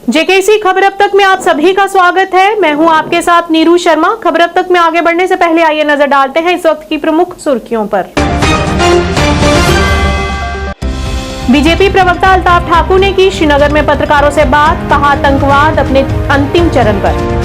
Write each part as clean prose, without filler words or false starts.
JKC खबर अब तक में आप सभी का स्वागत है। मैं हूं आपके साथ नीरू शर्मा। खबर अब तक में आगे बढ़ने से पहले आइए नजर डालते हैं इस वक्त की प्रमुख सुर्खियों पर। बीजेपी प्रवक्ता अल्ताफ ठाकुर ने की श्रीनगर में पत्रकारों से बात, कहा आतंकवाद अपने अंतिम चरण पर।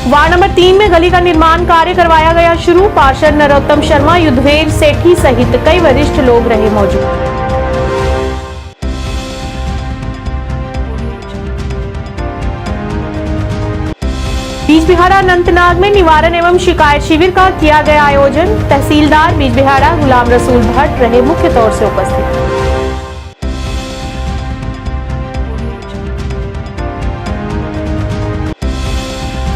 वार्ड नंबर 3 में गली का निर्माण कार्य करवाया गया शुरू। पार्षद नरोत्तम शर्मा, युद्धवीर सेठी सहित कई वरिष्ठ लोग रहे मौजूद। बीजबिहाड़ा अनंतनाग में निवारण एवं शिकायत शिविर का किया गया आयोजन। तहसीलदार बीजबिहाड़ा गुलाम रसूल भट्ट रहे मुख्य तौर से उपस्थित।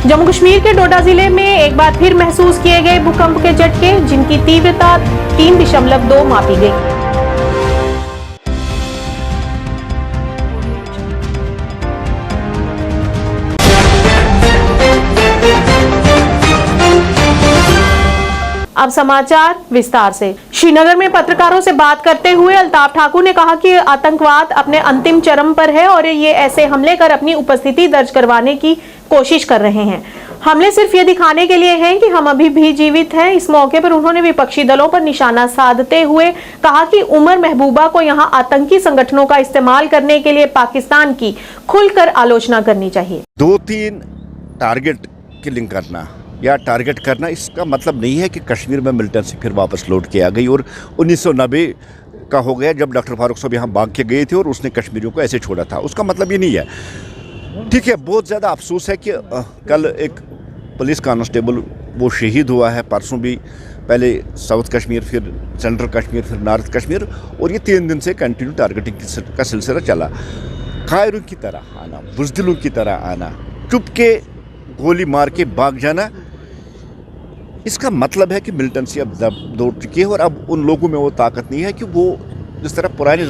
जम्मू कश्मीर के डोडा जिले में एक बार फिर महसूस किए गए भूकंप के झटके, जिनकी तीव्रता 3.2 मापी गई। अब समाचार विस्तार से। श्रीनगर में पत्रकारों से बात करते हुए अल्ताफ ठाकुर ने कहा कि आतंकवाद अपने अंतिम चरम पर है और ये ऐसे हमले कर अपनी उपस्थिति दर्ज करवाने की कोशिश कर रहे हैं। हमले सिर्फ ये दिखाने के लिए हैं कि हम अभी भी जीवित हैं। इस मौके पर उन्होंने विपक्षी दलों पर निशाना साधते हुए कहा कि उमर महबूबा को यहां आतंकी संगठनों का इस्तेमाल करने के लिए पाकिस्तान की खुलकर आलोचना करनी चाहिए। 2-3 टारगेट किलिंग करना या टारगेट करना, इसका मतलब नहीं है कि कश्मीर में मिलिटेंसी फिर वापस लौट के आ गई और 1990 का हो गया जब डॉक्टर फारूक साहब यहाँ भाग के गए थे और उसने कश्मीरियों को ऐसे छोड़ा था। उसका मतलब ये नहीं है। ठीक है, बहुत ज़्यादा अफसोस है कि कल एक पुलिस कांस्टेबल वो शहीद हुआ है। परसों भी पहले साउथ कश्मीर, फिर सेंट्रल कश्मीर, फिर नॉर्थ कश्मीर, और ये 3 दिन से कंटिन्यू टारगेटिंग का सिलसिला चला। कायरों की तरह आना, बुज़दिलों की तरह आना, चुप के गोली मार के भाग जाना, इसका मतलब है कि मिलिटेंसी अब दौड़ चुकी है और अब उन लोगों में वो ताकत नहीं है कि वो जिस तरह पुराने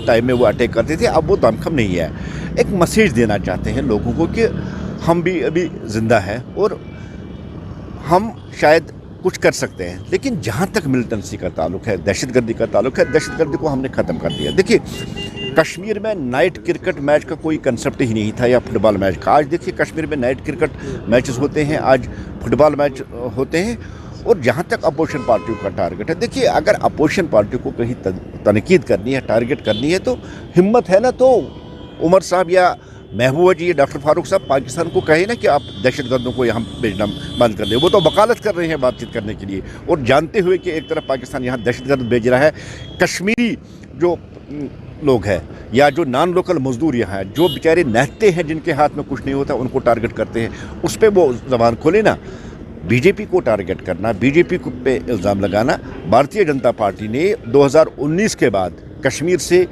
टाइम में वो अटैक करते थे, अब वो दमखम नहीं है। एक मैसेज देना चाहते हैं लोगों को कि हम भी अभी ज़िंदा हैं और हम शायद कुछ कर सकते हैं। लेकिन जहाँ तक मिलिटेंसी का ताल्लुक है, दहशतगर्दी का ताल्लुक है, दहशतगर्दी को हमने ख़त्म कर दिया। देखिए, कश्मीर में नाइट क्रिकेट मैच का कोई कंसेप्ट ही नहीं था या फुटबॉल मैच का। आज देखिए कश्मीर में नाइट क्रिकेट मैचेस होते हैं, आज फुटबॉल मैच होते हैं। और जहाँ तक अपोजिशन पार्टियों का टारगेट है, देखिए अगर अपोजिशन पार्टी को कहीं तनकीद करनी है, टारगेट करनी है, तो हिम्मत है ना तो उमर साहब या महबूबा जी, डॉक्टर फारूक साहब पाकिस्तान को कहे ना कि आप दहशतगर्दों को यहाँ भेजना बंद कर दें। वो तो वकालत कर रहे हैं बातचीत करने के लिए, और जानते हुए कि एक तरफ पाकिस्तान यहाँ दहशतगर्द भेज रहा है, कश्मीरी जो लोग हैं या जो नॉन लोकल मजदूर यहाँ हैं, जो बेचारे नहते हैं, जिनके हाथ में कुछ नहीं होता, उनको टारगेट करते हैं। उस पर वो ज़बान खोले ना। बीजेपी को टारगेट करना, बीजेपी पे इल्ज़ाम लगाना, भारतीय जनता पार्टी ने 2019 के बाद कश्मीर से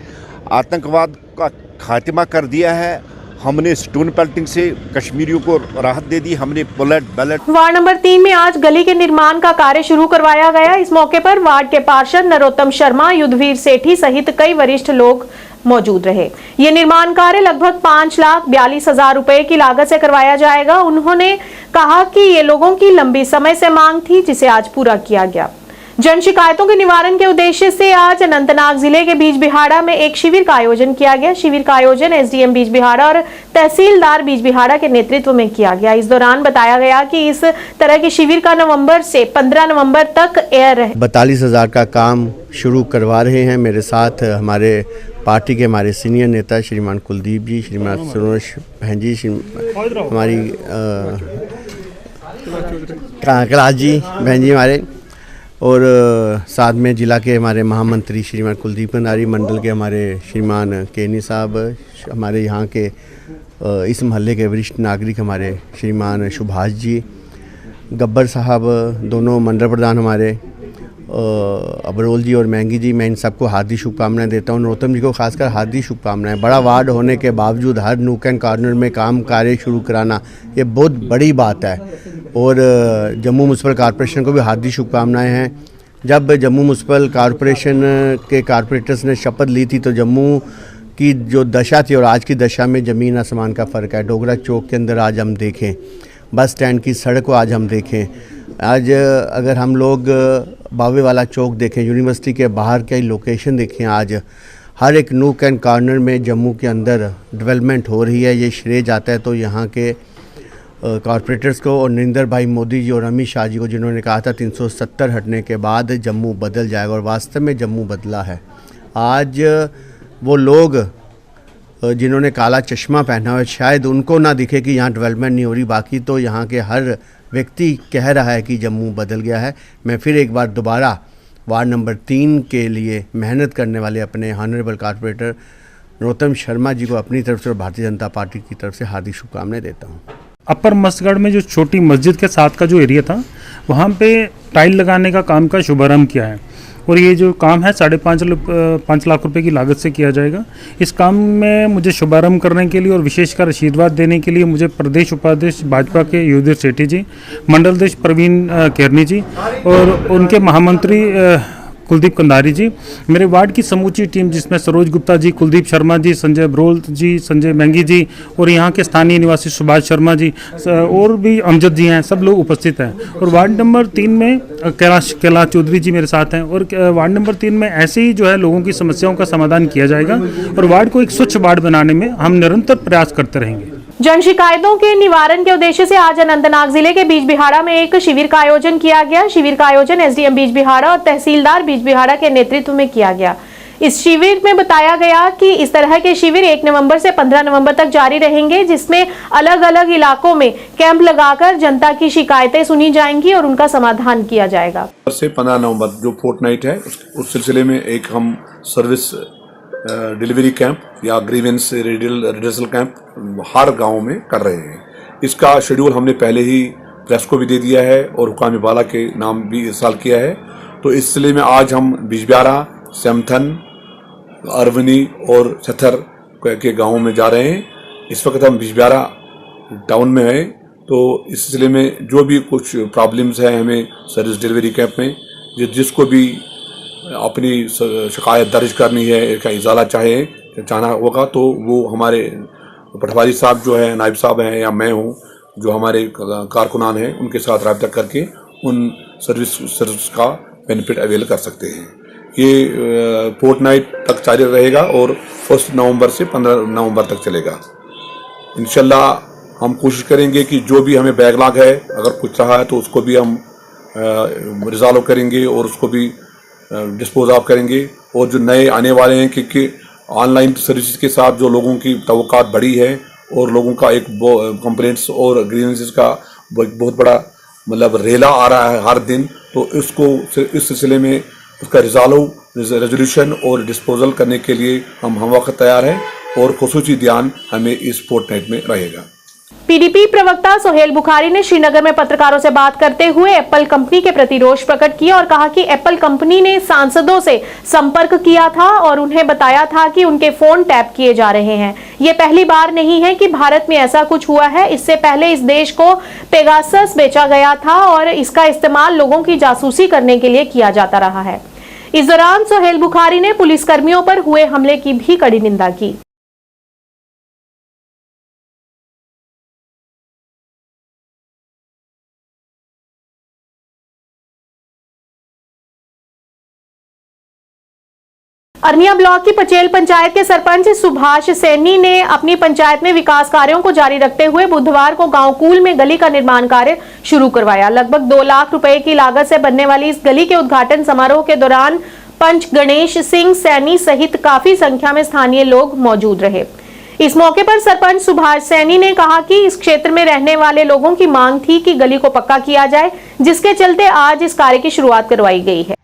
आतंकवाद का खात्मा कर दिया है। हमने स्टोन पेल्टिंग से कश्मीरियों को राहत दे दी, हमने बुलेट बैलेट। वार्ड नंबर 3 में आज गली के निर्माण का कार्य शुरू करवाया गया। इस मौके पर वार्ड के पार्षद नरोत्तम शर्मा, युद्धवीर सेठी सहित कई वरिष्ठ लोग मौजूद रहे। ये निर्माण कार्य लगभग 5,42,000 रुपए की लागत से करवाया जाएगा। उन्होंने कहा कि ये लोगों की लंबी समय से मांग थी, जिसे आज पूरा किया गया। जन शिकायतों के निवारण के उद्देश्य से आज अनंतनाग जिले के बीजबिहाड़ा में एक शिविर का आयोजन किया गया। शिविर का आयोजन एसडीएम बीजबिहाड़ा और तहसीलदार बीजबिहाड़ा के नेतृत्व में किया गया। इस दौरान बताया गया कि इस तरह के शिविर का नवंबर से 15 नवंबर तक एयर है। 42,000 का काम शुरू करवा रहे हैं। मेरे साथ हमारे पार्टी के हमारे सीनियर नेता श्रीमान कुलदीप जी, श्रीमान सुरेश बहन जी, हमारी कांकराज जी बहन जी हमारे, और साथ में जिला के हमारे महामंत्री श्रीमान कुलदीप भंडारी, मंडल के हमारे श्रीमान केनी साहब, हमारे यहाँ के इस महल्ले के वरिष्ठ नागरिक हमारे श्रीमान सुभाष जी, गब्बर साहब, दोनों मंडल प्रधान हमारे, अबरोल जी और महंगी जी, मैं इन सबको हार्दिक शुभकामनाएं देता हूँ। नरोत्तम जी को खासकर हार्दिक शुभकामनाएं। बड़ा वार्ड होने के बावजूद हर नूक एंड कॉर्नर में काम कार्य शुरू कराना ये बहुत बड़ी बात है। और जम्मू म्यूनसिपल कॉरपोरेशन को भी हार्दिक शुभकामनाएं हैं। जब जम्मू म्यूनसिपल कॉरपोरेशन के कॉरपोरेटर्स ने शपथ ली थी तो जम्मू की जो दशा थी और आज की दशा में ज़मीन आसमान का फ़र्क है। डोगरा चौक के अंदर आज हम देखें, बस स्टैंड की सड़क को आज हम देखें, आज अगर हम लोग बावे वाला चौक देखें, यूनिवर्सिटी के बाहर के लोकेशन देखें, आज हर एक नूक एंड कॉर्नर में जम्मू के अंदर डेवलपमेंट हो रही है। ये श्रेय जाता है तो यहाँ के कॉरपोरेटर्स को और नरेंद्र भाई मोदी जी और अमित शाह जी को, जिन्होंने कहा था 370 हटने के बाद जम्मू बदल जाएगा, और वास्तव में जम्मू बदला है। आज वो लोग जिन्होंने काला चश्मा पहना हुआ है, शायद उनको ना दिखे कि यहाँ डेवलपमेंट नहीं हो रही, बाकी तो यहाँ के हर व्यक्ति कह रहा है कि जम्मू बदल गया है। मैं फिर एक बार दोबारा वार्ड नंबर 3 के लिए मेहनत करने वाले अपने हॉनरेबल कॉरपोरेटर नरोत्तम शर्मा जी को अपनी तरफ से और भारतीय जनता पार्टी की तरफ से हार्दिक शुभकामनाएं देता हूँ। अपर मस्तगढ़ में जो छोटी मस्जिद के साथ का जो एरिया था, वहाँ पे टाइल लगाने का काम का शुभारंभ किया है, और ये जो काम है 5.5 लाख रुपए की लागत से किया जाएगा। इस काम में मुझे शुभारंभ करने के लिए और विशेषकर आशीर्वाद देने के लिए मुझे प्रदेश उपाध्यक्ष भाजपा के युधिष्ठिर सेठी जी, मंडल अध्यक्ष प्रवीण केरनी जी और उनके महामंत्री कुलदीप कंधारी जी, मेरे वार्ड की समूची टीम जिसमें सरोज गुप्ता जी, कुलदीप शर्मा जी, संजय बरोल जी, संजय मैंगी जी और यहाँ के स्थानीय निवासी सुभाष शर्मा जी और भी अमजद जी हैं, सब लोग उपस्थित हैं। और वार्ड नंबर 3 में कैलाश चौधरी जी मेरे साथ हैं, और वार्ड नंबर 3 में ऐसे ही जो है लोगों की समस्याओं का समाधान किया जाएगा, और वार्ड को एक स्वच्छ वार्ड बनाने में हम निरंतर प्रयास करते रहेंगे। जन शिकायतों के निवारण के उद्देश्य से आज अनंतनाग जिले के बीजबिहाड़ा में एक शिविर का आयोजन किया गया। शिविर का आयोजन एसडीएम बीजबिहाड़ा और तहसीलदार बीजबिहाड़ा के नेतृत्व में किया गया। इस शिविर में बताया गया कि इस तरह के शिविर 1 नवंबर से 15 नवंबर तक जारी रहेंगे, जिसमें अलग अलग इलाकों में कैंप लगाकर जनता की शिकायतें सुनी जाएंगी और उनका समाधान किया जाएगा। से 15 नवंबर जो फोर्टनाइट है उस सिलसिले में एक हम सर्विस डिलीवरी कैंप या ग्रीवेंस रिडर्सल कैंप हर गांव में कर रहे हैं। इसका शेड्यूल हमने पहले ही प्रेस को भी दे दिया है और हुकाम बाला के नाम भी इरसाल किया है। तो इस सिलसिले में आज हम बीजबिहाड़ा, सेमथन, अरवनी और छथर के गांवों में जा रहे हैं। इस वक्त हम बीजबिहाड़ा टाउन में हैं, तो इस सिलसिले में जो भी कुछ प्रॉब्लम्स हैं हमें सर्विस डिलीवरी कैंप में जिसको भी अपनी शिकायत दर्ज करनी है, इसका इजाला चाहना होगा, तो वो हमारे पटवारी साहब जो है, नायब साहब हैं या मैं हूँ, जो हमारे कारकुनान हैं, उनके साथ रब्ता करके उन सर्विस का बेनिफिट अवेल कर सकते हैं। ये फोर्टनाइट तक जारी रहेगा और 1 नवंबर से 15 नवंबर तक चलेगा। इंशाल्लाह हम कोशिश करेंगे कि जो भी हमें बैकलॉग है, अगर कुछ रहा है तो उसको भी हम रिजॉल्व करेंगे और उसको भी डिस्पोज ऑफ करेंगे। और जो नए आने वाले हैं, क्योंकि ऑनलाइन सर्विसेज के साथ जो लोगों की तवक्कात बढ़ी है और लोगों का एक कंप्लेंट्स और ग्रीवेंसेस का बहुत बड़ा मतलब रेला आ रहा है हर दिन, तो इसको इस सिलसिले में उसका रेजोल्यूशन और डिस्पोजल करने के लिए हम वक्त तैयार हैं और खुसूसी ध्यान हमें इस फोर्टनाइट में रहेगा। पीडीपी प्रवक्ता सोहेल बुखारी ने श्रीनगर में पत्रकारों से बात करते हुए एप्पल कंपनी के प्रति रोष प्रकट किया और कहा कि एप्पल कंपनी ने सांसदों से संपर्क किया था और उन्हें बताया था कि उनके फोन टैप किए जा रहे हैं। ये पहली बार नहीं है कि भारत में ऐसा कुछ हुआ है। इससे पहले इस देश को पेगासस बेचा गया था और इसका इस्तेमाल लोगों की जासूसी करने के लिए किया जाता रहा है। इस दौरान सोहेल बुखारी ने पुलिसकर्मियों पर हुए हमले की भी कड़ी निंदा की। अरनिया ब्लॉक की पचेल पंचायत के सरपंच सुभाष सैनी ने अपनी पंचायत में विकास कार्यों को जारी रखते हुए बुधवार को गांव कूल में गली का निर्माण कार्य शुरू करवाया। लगभग 2 लाख रुपए की लागत से बनने वाली इस गली के उद्घाटन समारोह के दौरान पंच गणेश सिंह सैनी सहित काफी संख्या में स्थानीय लोग मौजूद रहे। इस मौके पर सरपंच सुभाष सैनी ने कहा कि इस क्षेत्र में रहने वाले लोगों की मांग थी कि गली को पक्का किया जाए, जिसके चलते आज इस कार्य की शुरुआत करवाई गई है।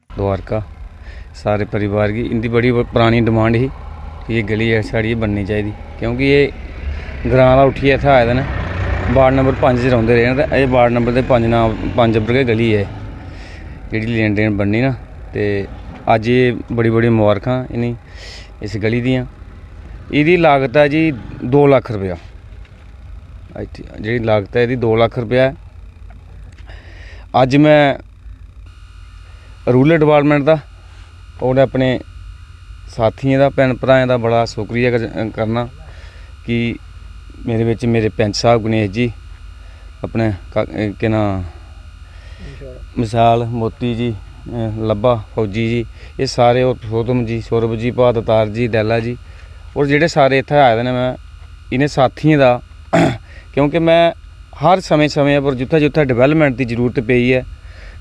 द्वारका सारे परिवार की इनकी बड़ी पुरानी डिमांड ही कि ये गली है साड़ी बननी चाहिए, क्योंकि ये ग्रां वाला उठिए इत्थै आए दे न, वार्ड नंबर 5 च रौंदे रेह् न, ते एह् वार्ड नंबर 5 उप्पर गै गली है जेह्ड़ी लेन देन बननी ना। ते अज्ज ये बड़ी बड़ी मुबारखां इनें इस गली दियां। इहदी लागत है जी 2 लाख रुपया, जेह्ड़ी लागत है इहदी 2 लाख रुपया है। अज्ज मैं रूरल डिपार्टमेंट का और अपने साथियों का भैन भ्राएं का बड़ा शुक्रिया करना कि मेरे विच मेरे पैंच साहब गणेश जी अपने के ना मिसाल मोती जी लब्बा फौजी जी ये सारे और सोतम जी सौरभ जी भादतार जी डैला जी और जेडे सारे इत्थे आए दे ने मैं इन्हें साथियों का क्योंकि मैं हर समय समय पर जिथे जिथे डिवेलपमेंट की जरूरत पई है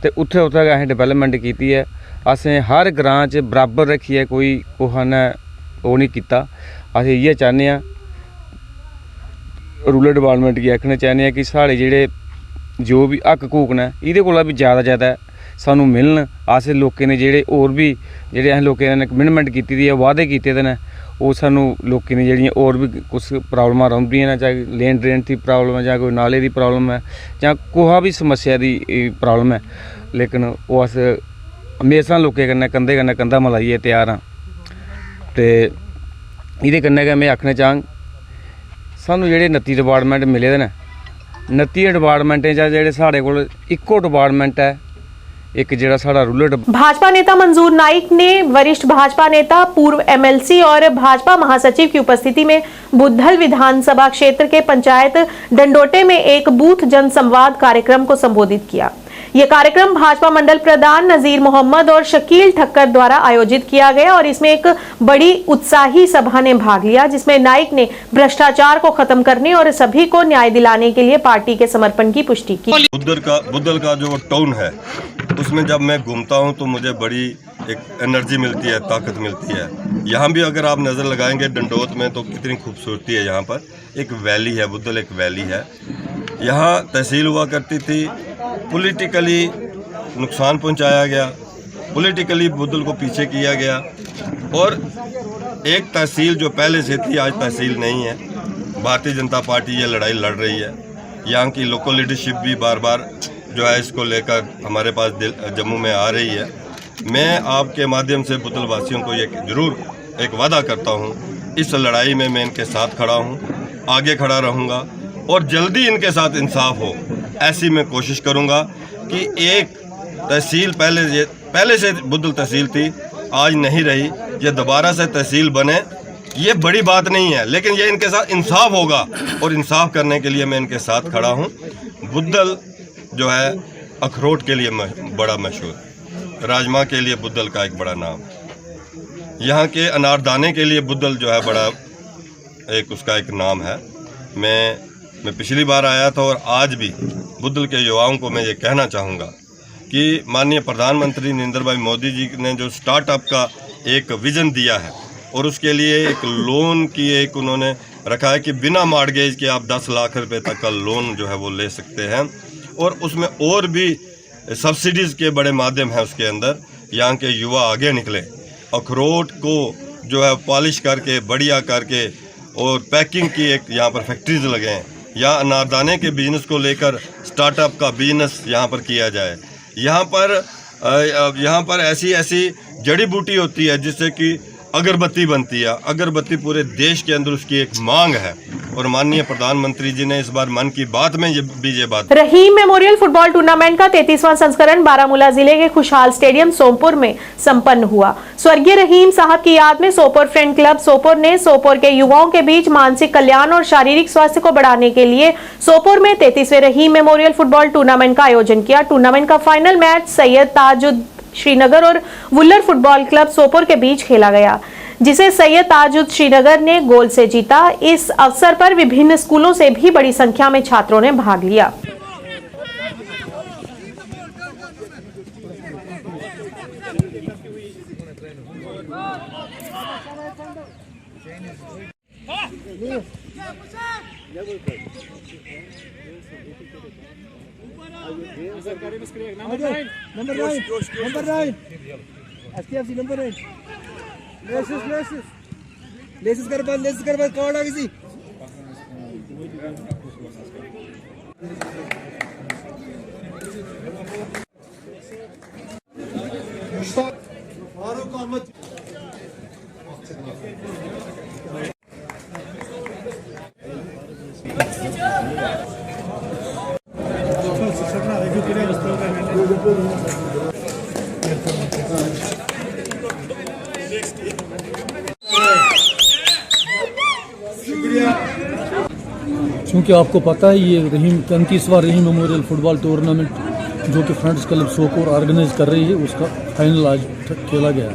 तो उत्थे उत्थे असें डिवेलपमेंट की है। असें हर ग्रां च बराबर रखी है, कोई कुसा ने वो नहीं किया। असें इयै चाहते हैं रूरल डिपार्टमेंट गी आखना चाहते हैं कि साढ़े जेडे जो भी हक हकूक ने इहदे कोला भी ज़्यादा सानू मिलन। अस लोकें ने जेडे होर भी जेडे असें लोकें ने कमिटमेंट कीती दी है वादे कीते दे ने वो सानू लोकें ने जेहड़ियां होर भी कुछ प्रॉब्लमां रौंह्दियां ने, चाहे लेन ड्रेन की प्रॉब्लम है, चाहे कोई नाले की प्रॉब्लम है, चाहे कोहा भी समस्या की प्रॉब्लम है, लेकिन वो अस हमेशा लोकें कन्नै कंधे कंधा मिलाइयै तैयार हाँ। तो इहदे कन्नै गै मैं आखना चाहंग सानू जेहड़े 29 डिपार्टमेंट मिले दे ने 29 डिपार्टमेंटें चा जेहड़े साढ़े कोल इक्को डिपार्टमेंट है एक जेड़ा साड़ा रूरल। भाजपा नेता मंजूर नाइक ने वरिष्ठ भाजपा नेता पूर्व एमएलसी और भाजपा महासचिव की उपस्थिति में बुद्धल विधानसभा क्षेत्र के पंचायत डंडोटे में एक बूथ जनसंवाद कार्यक्रम को संबोधित किया। यह कार्यक्रम भाजपा मंडल प्रधान नजीर मोहम्मद और शकील ठक्कर द्वारा आयोजित किया गया और इसमें एक बड़ी उत्साही सभा ने भाग लिया, जिसमें नाइक ने भ्रष्टाचार को खत्म करने और सभी को न्याय दिलाने के लिए पार्टी के समर्पण की पुष्टि की। बुद्धल का जो टाउन है उसमें जब मैं घूमता हूं तो मुझे बड़ी एक एनर्जी मिलती है, ताकत मिलती है। यहाँ भी अगर आप नज़र लगाएंगे डंडोत में तो कितनी खूबसूरती है। यहाँ पर एक वैली है, बुद्धल एक वैली है। यहाँ तहसील हुआ करती थी, पॉलिटिकली नुकसान पहुँचाया गया, पॉलिटिकली बुद्धल को पीछे किया गया और एक तहसील जो पहले से थी आज तहसील नहीं है। भारतीय जनता पार्टी ये लड़ाई लड़ रही है। यहाँ की लोकल लीडरशिप भी बार बार जो है इसको लेकर हमारे पास जम्मू में आ रही है। मैं आपके माध्यम से बुद्धल वासियों को ये जरूर एक वादा करता हूँ, इस लड़ाई में मैं इनके साथ खड़ा हूँ, आगे खड़ा रहूँगा और जल्दी इनके साथ इंसाफ हो ऐसी मैं कोशिश करूँगा कि एक तहसील पहले से बुद्धल तहसील थी आज नहीं रही, ये दोबारा से तहसील बने ये बड़ी बात नहीं है, लेकिन ये इनके साथ इंसाफ होगा और इंसाफ करने के लिए मैं इनके साथ खड़ा हूँ। बुद्धल जो है अखरोट के लिए बड़ा मशहूर, राजमा के लिए बुद्धल का एक बड़ा नाम, यहाँ के अनारदाने के लिए बुद्धल जो है बड़ा एक उसका एक नाम है। मैं पिछली बार आया था और आज भी बुद्धल के युवाओं को मैं ये कहना चाहूँगा कि माननीय प्रधानमंत्री नरेंद्र भाई मोदी जी ने जो स्टार्टअप का एक विज़न दिया है और उसके लिए एक लोन की एक उन्होंने रखा है कि बिना मॉर्गेज के आप 10 लाख रुपए तक का लोन जो है वो ले सकते हैं और उसमें और भी सब्सिडीज़ के बड़े माध्यम हैं उसके अंदर। यहाँ के युवा आगे निकले, अखरोट को जो है पॉलिश करके बढ़िया करके और पैकिंग की एक यहाँ पर फैक्ट्रीज लगें, या अनारदाने के बिजनेस को लेकर स्टार्टअप का बिजनेस यहाँ पर किया जाए। यहाँ पर ऐसी जड़ी बूटी होती है जिससे कि अगरबत्ती बनती है। अगरबत्ती पूरे देश के अंदर उसकी एक मांग है और माननीय प्रधानमंत्री जी ने इस बार मन की बात में ये बात। रहीम मेमोरियल फुटबॉल टूर्नामेंट का 33वां संस्करण बारामूला जिले के खुशहाल स्टेडियम सोमपुर में संपन्न हुआ। स्वर्गीय रहीम साहब की याद में सोपोर फ्रेंड क्लब सोपोर ने सोपोर के युवाओं के बीच मानसिक कल्याण और शारीरिक स्वास्थ्य को बढ़ाने के लिए सोपोर में 33वें रहीम मेमोरियल फुटबॉल टूर्नामेंट का आयोजन किया। टूर्नामेंट का फाइनल मैच सैयद ताजुद श्रीनगर और वुल्लर फुटबॉल क्लब सोपोर के बीच खेला गया, जिसे सैयद ताजुद श्रीनगर ने गोल से जीता। इस अवसर पर विभिन्न स्कूलों से भी बड़ी संख्या में छात्रों ने भाग लिया। नंबर 9 SKFC नंबर 9 लेसेस कर बंद कौन आ किसी फारूक अहमद शुक्रिया। क्योंकि आपको पता है ये रहीम 35वां रहीम मेमोरियल फुटबॉल टूर्नामेंट जो कि फ्रेंड्स क्लब सोपोर ऑर्गेनाइज कर रही है उसका फाइनल आज खेला गया,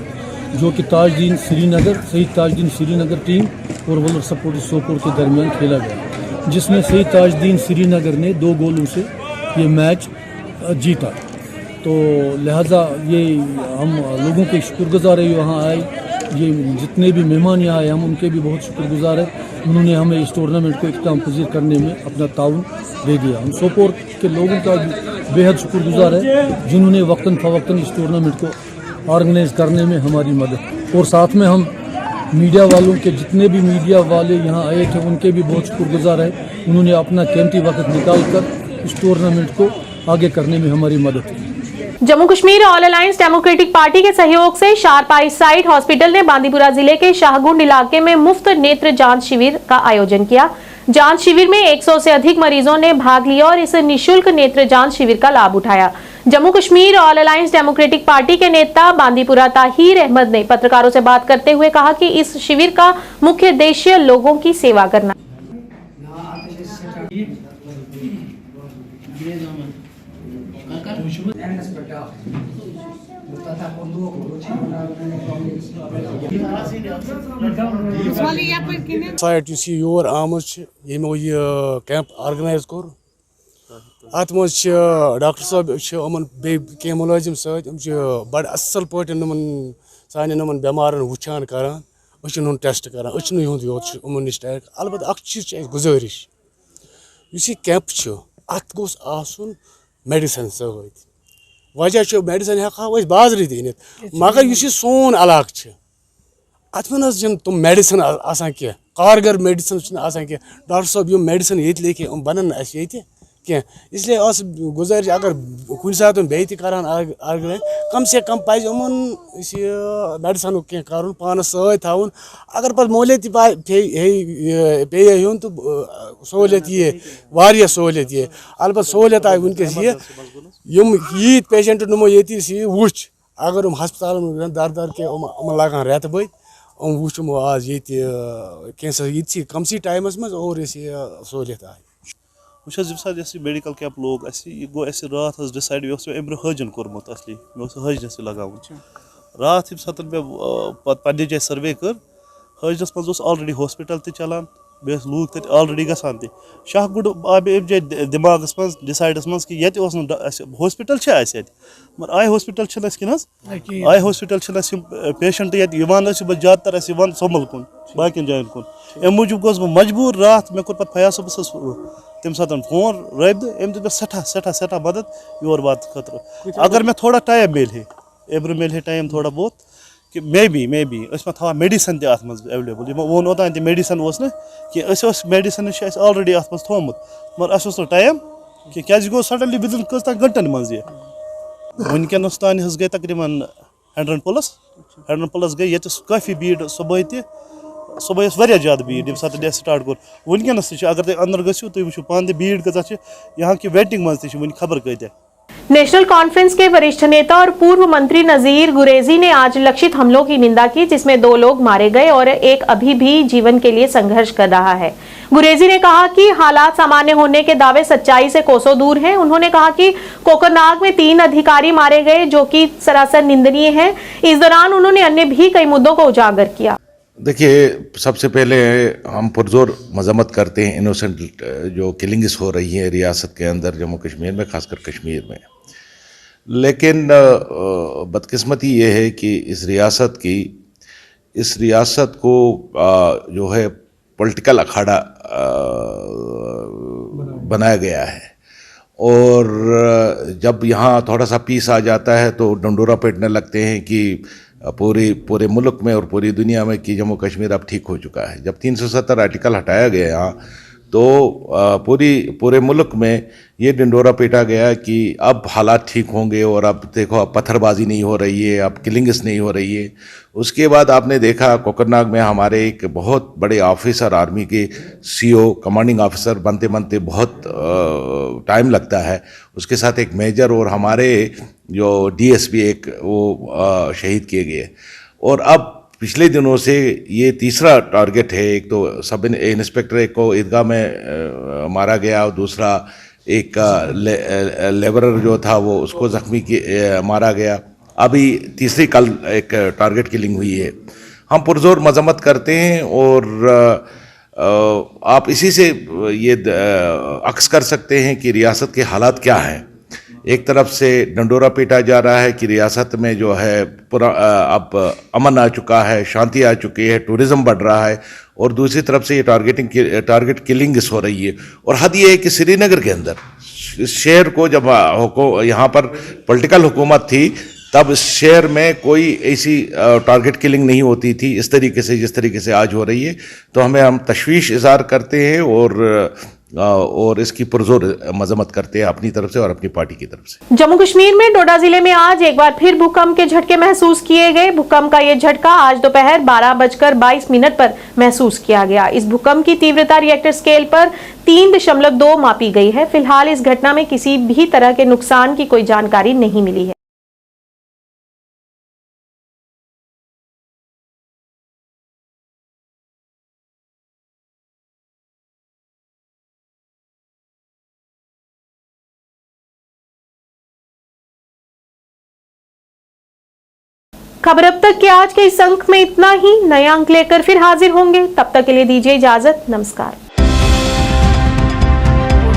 जो कि ताजदीन श्रीनगर शहीद ताजदीन श्रीनगर टीम और वलर सपोर्ट सोपोर के दरमियान खेला गया, जिसमें शहीद ताजदीन श्रीनगर ने 2 गोलों से ये मैच जीता। तो लिहाजा ये हम लोगों के शुक्रगुजार है यहाँ आए, ये जितने भी मेहमान यहाँ आए हम उनके भी बहुत शुक्रगुजार है, उन्होंने हमें इस टूर्नामेंट को इख्तिताम पजीर करने में अपना ताउन दे दिया। हम सोपोर के लोगों का भी बेहद शुक्रगुजार है जिन्होंने वक्तन फ़वक्तन इस टूर्नामेंट को ऑर्गेनाइज करने में हमारी मदद, और साथ में हम मीडिया वालों के जितने भी मीडिया वाले यहाँ आए थे उनके भी बहुत शुक्रगुजार है, उन्होंने अपना कीमती वक्त निकाल कर इस टूर्नामेंट को आगे करने में हमारी मदद की। Jammu Kashmir all alliance democratic party के सहयोग से शार्प आई साइट हॉस्पिटल ने बांदीपुरा जिले के शाहगुंड इलाके में मुफ्त नेत्र जांच शिविर का आयोजन किया। जांच शिविर में 100 से अधिक मरीजों ने भाग लिया और इस निःशुल्क नेत्र जांच शिविर का लाभ उठाया। Jammu Kashmir all alliance democratic party के नेता बांदीपुरा ताहिर अहमद ने पत्रकारों से बात करते हुए कहा कि इस शिविर का मुख्य उद्देश्य लोगों की सेवा करना। साइट योर आम यमो यह कैंप ऑर्गेनाइज कोर अत मज डॉक्टर साहब बे मुलाजिम सत बड़ असल पे सान बेमारन वुचान करान टेस्ट करान योत उमन नश अलबत्त अख चीज गुजारिश यह कैंप अत गोस आसन मेडिसिन सत वजह मेडिसिन हेको बाजरी अनित मगर यह सोन इलाक अत मन तुम मेडिसिन कह कारगर मेडिसिन कह डॉक्टर साहब यम मेडिसिन ये लेके बनन कह इसलिए गुजारिश अगर कुछ सात बे करान ऑर्गेनाइज कम से कम पज मेडिसिन कह कर पानस सवन अगर पे मोहलियत पे हूं तो सहूलियत ये वारिया सहूलियत ये अलबत्त सहूलियत आई वनकस यम यीत पेशेंट नुमो ये वुच अगर हस्पताल दर दर के लगान रेत बद वुचमो आज ये कैंसर कमसी टाइमस मज और सहूलियत आई वह मेडिकल कैंप लोग गो रात डिसाइड मे अम्र हजन कोर्मुत असली मे हजनस लगा रात ये सत मे पे जाए सर्वे कर हजनस मज ऑलरेडी हॉस्पिटल चलान बे लूक तक ऑलरेडी गसान तह शाहगुंड आए मे अम जाए दिमागस मज डिसाइडस मज कि ये हॉस्पिटल मगर आई हॉस्पिटल कि आई हॉस्पिटल पेशेंट ये ज्यादातर सोमल कुन बाकी जायन कुन अम मूजूब गोस बह मजबूर रात मे कोर फयाज सबस तम सात फोन रबिद अम दित सठा सठा सठा मदद योर वात खतर अगर मे थोड़ा टाइम मिले एब्र मिले टाइम थोड़ा बहुत कि मे बी थवा मेडिसिन तथ मज एवेलेबल वोन ओतान मेडिसिन कि मेडिसिन ऑलरेडी अत मज थोमुत मगर अस टाइम कि क्या गो सडनली विदिन कता घंटन मज ये वनकस तान गई तकरीबन 100+ गई ये काफ़ी भीड़ सुबह वारिया ज़्यादा भीड़ ये सात स्टार्ट कोर वनकस अगर तुम अंदर गो तुम वो पान भीड़ कत यहाँ की वेटिंग मज वन खबर कत। नेशनल कॉन्फ्रेंस के वरिष्ठ नेता और पूर्व मंत्री नजीर गुरेजी ने आज लक्षित हमलों की निंदा की जिसमें 2 लोग मारे गए और एक अभी भी जीवन के लिए संघर्ष कर रहा है। गुरेजी ने कहा कि हालात सामान्य होने के दावे सच्चाई से कोसों दूर हैं। उन्होंने कहा कि कोकरनाग में 3 अधिकारी मारे गए जो कि सरासर निंदनीय है। इस दौरान उन्होंने अन्य भी कई मुद्दों को उजागर किया। देखिए, सबसे पहले हम पुरजोर मजम्मत करते हैं इनोसेंट जो किलिंग्स हो रही हैं रियासत के अंदर, जम्मू कश्मीर में, खासकर कश्मीर में। लेकिन बदकिस्मती ये है कि इस रियासत को जो है पॉलिटिकल अखाड़ा बनाया गया है और जब यहाँ थोड़ा सा पीस आ जाता है तो डंडोरा पीटने लगते हैं कि पूरे मुल्क में और पूरी दुनिया में कि जम्मू कश्मीर अब ठीक हो चुका है। जब 370 आर्टिकल हटाया गया यहाँ तो पूरे मुल्क में ये डंडोरा पीटा गया कि अब हालात ठीक होंगे और अब देखो अब पत्थरबाजी नहीं हो रही है, अब किलिंग्स नहीं हो रही है। उसके बाद आपने देखा कोकरनाग में हमारे एक बहुत बड़े ऑफिसर, आर्मी के CO कमांडिंग ऑफिसर बनते बहुत टाइम लगता है, उसके साथ एक मेजर और हमारे जो DSP एक वो शहीद किए गए। और अब पिछले दिनों से ये तीसरा टारगेट है। एक तो सब इंस्पेक्टर एक को ईदगाह में मारा गया और दूसरा एक लेबरर जो था वो उसको जख्मी मारा गया। अभी तीसरी कल एक टारगेट किलिंग हुई है। हम पुरजोर मजम्मत करते हैं और आप इसी से ये अक्स कर सकते हैं कि रियासत के हालात क्या हैं। एक तरफ से डंडोरा पीटा जा रहा है कि रियासत में जो है पूरा अब अमन आ चुका है, शांति आ चुकी है, टूरिज़्म बढ़ रहा है, और दूसरी तरफ से ये टारगेट किलिंग्स हो रही है। और हद ये है कि श्रीनगर के अंदर शहर को जब यहाँ पर पॉलिटिकल हुकूमत थी तब इस शहर में कोई ऐसी टारगेट किलिंग नहीं होती थी इस तरीके से जिस तरीके से आज हो रही है। तो हम तशवीश इज़हार करते हैं और इसकी पुरजोर मजम्मत करते हैं अपनी तरफ से और अपनी पार्टी की तरफ से। जम्मू कश्मीर में डोडा जिले में आज एक बार फिर भूकंप के झटके महसूस किए गए। भूकंप का ये झटका आज दोपहर 12:22 पर महसूस किया गया। इस भूकंप की तीव्रता रिएक्टर स्केल पर 3.2 मापी गई है। फिलहाल इस घटना में किसी भी तरह के नुकसान की कोई जानकारी नहीं मिली है। खबर अब तक के आज के इस अंक में इतना ही। नया अंक लेकर फिर हाजिर होंगे। तब तक के लिए दीजिए इजाजत। नमस्कार।